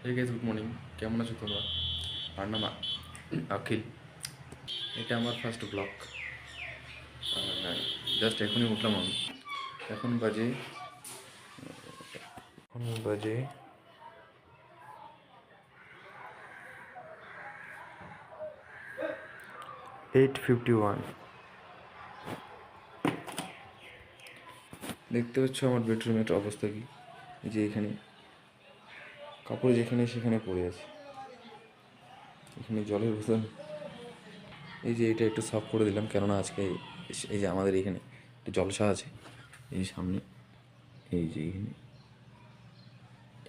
Hey guys, good morning. কেমন আছো তোমরা? আমার নাম আখিল। এটা আমার ফার্স্ট ব্লগ। জাস্ট এখনই উঠলাম আমি। এখন বাজে 8:51। দেখতে পাচ্ছ আমার বেডরুমের অবস্থা কি? এই যে এখানে কাপড় যেখানে সেখানে পড়ে আছে, এখানে জলের বোতল। এই যে এটা একটু সাফ করে দিলাম, কেননা আজকে এই যে আমাদের এখানে একটু জলসা আছে। এই সামনে এই যে এখানে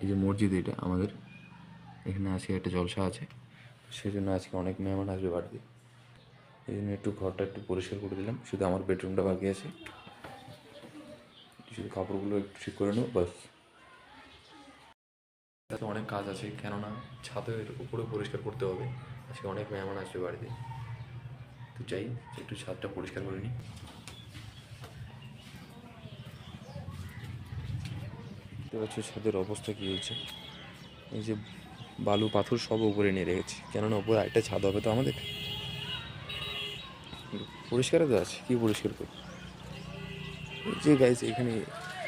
এই যে মসজিদ, এটা আমাদের এখানে আজকে একটা জলসা আছে, সেই জন্য আজকে অনেক মেহমান আসবে বাড়িতে। এই জন্য একটু ঘরটা একটু পরিষ্কার করে দিলাম। শুধু আমার বেডরুমটা বাকি আছে, শুধু কাপড়গুলো একটু ঠিক করে নেবো বাস। তাতে অনেক কাজ আছে, কেননা ছাদের উপরে পরিষ্কার করতে হবে। আজকে অনেক মেহমান আসবে বাড়িতে, তো চাই একটু ছাদটা পরিষ্কার করে নিই। দেখতে পাচ্ছ ছাদের অবস্থা কী হয়েছে। এই যে বালু পাথর সব উপরে নিয়ে রেখেছি, কেননা উপরে আরেকটা ছাদ হবে তো আমাদের। পরিষ্কার তো আছে, কী পরিষ্কার করি। এই যে গাইস এখানে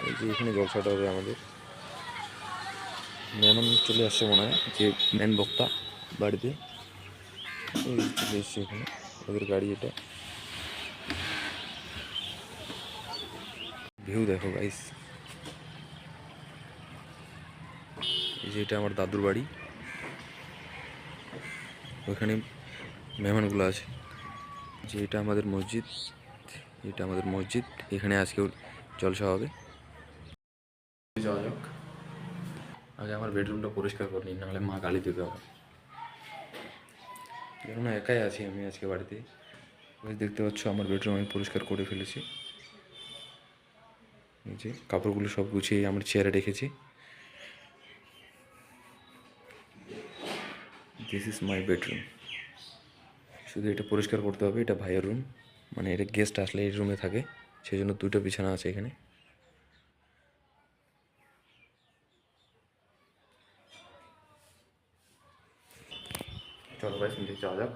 এই যে এখানে জলসাটা হবে আমাদের। মেহমান চলে আসছে মনে হয়, যে মেন বক্তা বাড়িতে এই চলে এসছে এখানে। ওদের গাড়ি এটা। ভিউ দেখো গাইস, এই যে এটা আমার দাদুর বাড়ি, ওইখানে মেহমানগুলো আছে। যে এটা আমাদের মসজিদ, এটা আমাদের মসজিদ, এখানে আজকেও জলসা হবে। যাওয়া যাক, আগে আমার বেডরুমটা পরিষ্কার করে নিই, নাহলে মা গালি দেবে আমার। কেননা একাই আছি আমি আজকে বাড়িতে। দেখতে পাচ্ছ আমার বেডরুম আমি পরিষ্কার করে ফেলেছি। এই যে কাপড়গুলো সব গুছিয়ে আমার চেয়ারে রেখেছি। This is my bedroom. শুধু এটা পরিষ্কার করতে হবে। এটা ভাইয়ের রুম, মানে এটা গেস্ট আসলে এই রুমে থাকে, সেই জন্য দুটো বিছানা আছে এখানে। চলো ভাই, শুনতে যাওয়া যাক।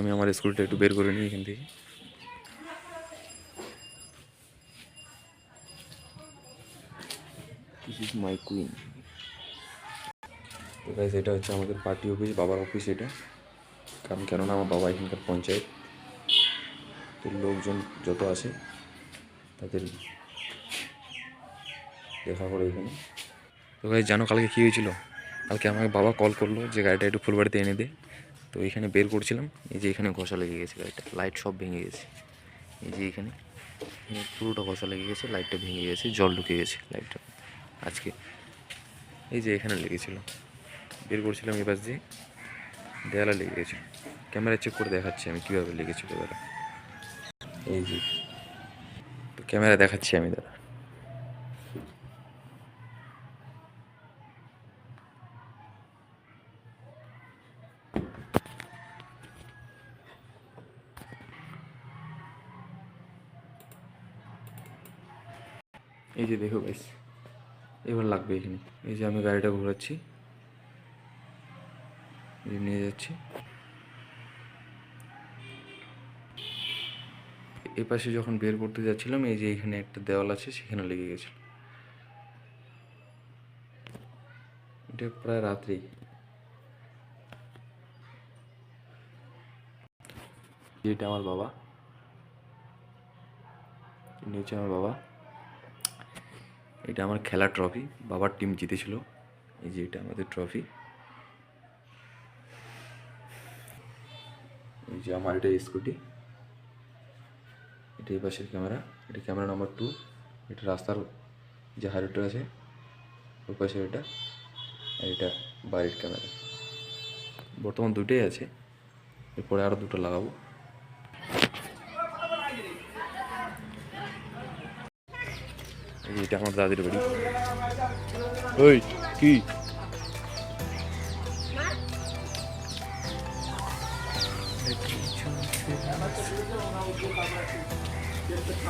আমি আমার স্কুলটা একটু বের করে নিই এখান থেকে। This is my queen. তো গাইস এটা হচ্ছে আমাদের পার্টি অফিস, বাবার অফিস এটা। কারণ কেননা আমার বাবা এখানকার পঞ্চায়েত, তো লোকজন যত আসে তাদের দেখা করে এখানে। তো গাইস জানো কালকে কী হয়েছিল? কালকে আমাকে বাবা কল করলো যে গাড়িটা একটু ফুলবাড়িতে এনে দে। তো এখানে বের করছিলাম, এই যে এখানে ঘষা লেগে গেছে গাড়িটা, লাইট সব ভেঙে গেছে। এই যে এখানে পুরোটা ঘষা লেগে গেছে, লাইটটা ভেঙে গেছে, জল ঢুকে গেছে লাইটটা আজকে। এই যে এখানে লেগেছিলো, বের করছিলাম এই পাশ দিয়ে, দেয়ালে লেগে গেছিলো। ক্যামেরা চেক করে দেখাচ্ছি আমি কীভাবে লেগেছিলো দাদা। এই যে তো ক্যামেরা দেখাচ্ছি আমি দাদা। এই যে দেখো গাইস, এবার লাগবে এখানে। এই যে আমি গাড়িটা ঘোরাচ্ছি, নিয়ে যাচ্ছি। এই পাশে যখন বের করতে যাচ্ছিলাম, এই যে এখানে একটা দেওয়াল আছে, সেখানে লেগে গেছিল। এটা প্রায় রাত্রেই। এটা আমার বাবা, নিচে আমার বাবা। এটা আমার খেলার ট্রফি, বাবার টিম জিতেছিল। এই যে এটা আমাদের ট্রফি। এই যে আমার এটা স্কুটি, এটা এই পাশের ক্যামেরা, এটা ক্যামেরা নাম্বার 2। এটা রাস্তার যে হাইরোডটা আছে ওই পাশে এটা, আর এটা বাড়ির ক্যামেরা। বর্তমান দুটোই আছে, এরপরে আরও দুটো লাগাবো। এটা আমার দাদির বাড়ি। ওই কি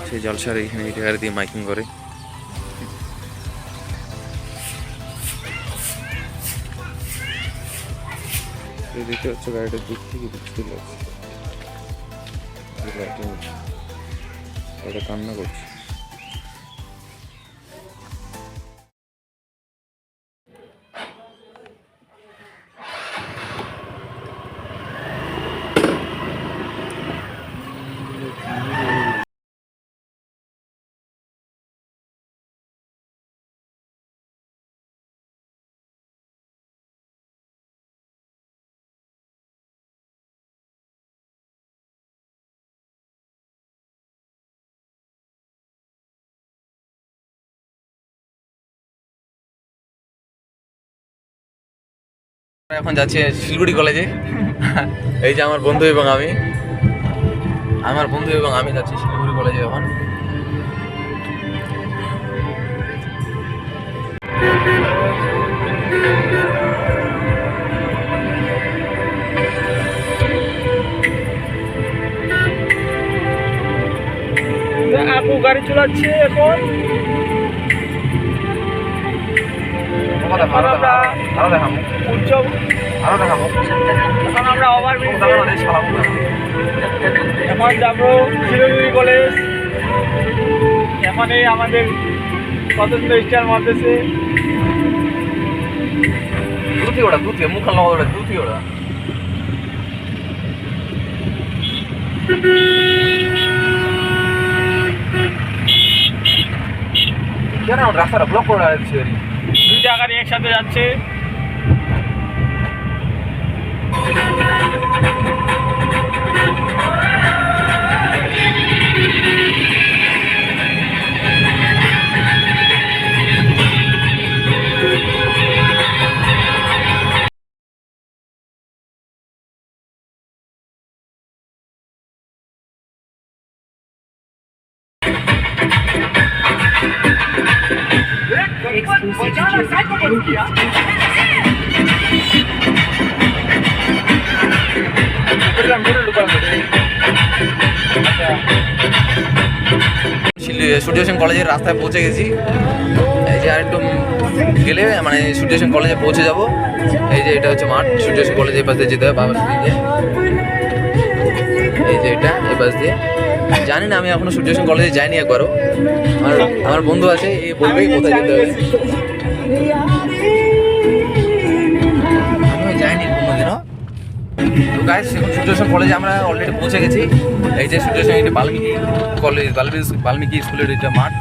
সেই জলসার এইখানে এই গাড়ি দিয়ে মাইকিং করে। দেখতে হচ্ছে গাড়িটার দিক থেকে বুঝতে পারছি গাড়িটা কান্না করছে। এখন যাচ্ছি শিলিগুড়ি কলেজে। এই যে আমার বন্ধু এবং আমি যাচ্ছি শিলিগুড়ি কলেজে এখন। আপু গাড়ি চালাচ্ছে এখন। এখন আমরা ওভারব্রিজ এখন যাবো শিলিগুড়ি কলেজ। এখানে আমাদের পছন্দ স্টার মারতেছে মুখ ওরা কেন রাস্তাটা ব্লক করে রাখছে। দুইটা গাড়ি একসাথে যাচ্ছে। সূর্য সেন কলেজের রাস্তায় পৌঁছে গেছি। এই যে আরেকটু গেলে মানে সূর্য সেন কলেজে পৌঁছে যাব। এই যে এটা হচ্ছে মাঠ, সূর্য সেন কলেজের পাশ দিয়ে যেতে হবে বাবার দিকে। এই যে এটা এই পাশ দিয়ে জানি না, আমি এখনো সূর্য সেন কলেজে যাইনি একবারও। আমার বন্ধু আছে, এই বলবে কোথায় যেতে হবে। আমিও যাইনি কোনোদিনও। তো গাইস এখন সূর্য সেন কলেজে আমরা অলরেডি পৌঁছে গেছি। এই যে সূর্য সেন এটা বাল্মীকি কলেজ, বাল্মীকি স্কুলের এটা মাঠ।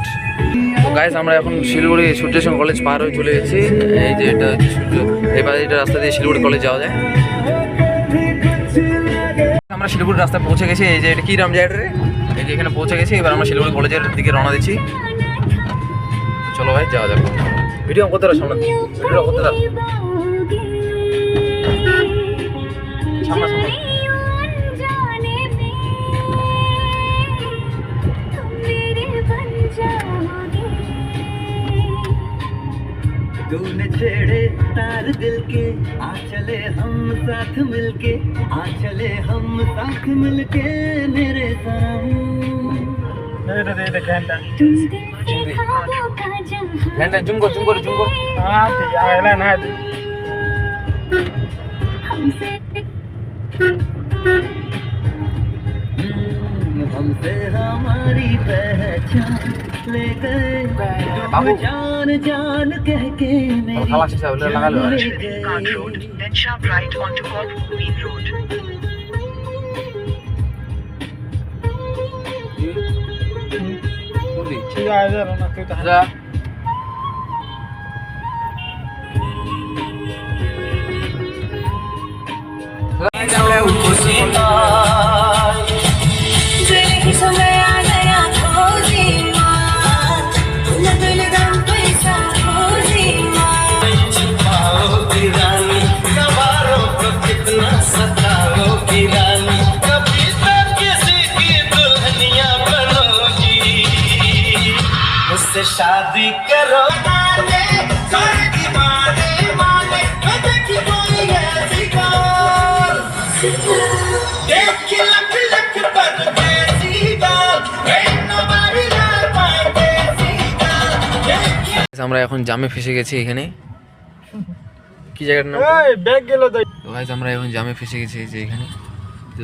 তো গাইস আমরা এখন শিলিগুড়ি সূর্য সেন কলেজ পার হয়ে চলে গেছি। এই যে এটা হচ্ছে এবার এটা রাস্তা দিয়ে শিলিগুড়ি কলেজ যাওয়া যায়। আমরা শিলিগুড়ি রাস্তায় পৌঁছে গেছি। এই যে এটা কি রাম জায়গাটা রে, এই যে এখানে পৌঁছে গেছি। এবার আমরা শিলিগুড়ি কলেজের দিকে রওনা দিচ্ছি। চলো ভাই যাওয়া যাক। ভিডিও করতে থাকো, সামনে ভিডিও করতে থাকো, সামনে সামনে। तूने छेड़े तार दिल के, आ चले हम साथ मिलके, आ चले हम साथ मिलके मेरे घंटा जूम कर हाँ ठीक है ना हमसे हमारी पहचान ले गए, जान जान कह के मेरी road, then sharp right onto Corporation Road. ठीक है इधर ना तो जा शादी करो माने আমরা এখন জামে ফেসে গেছি এখানে কি জায়গাটার নাম এই ব্যাগ গেল তো তো গাইস আমরা এখন জামে ফেসে গেছি এই যে এখানে তো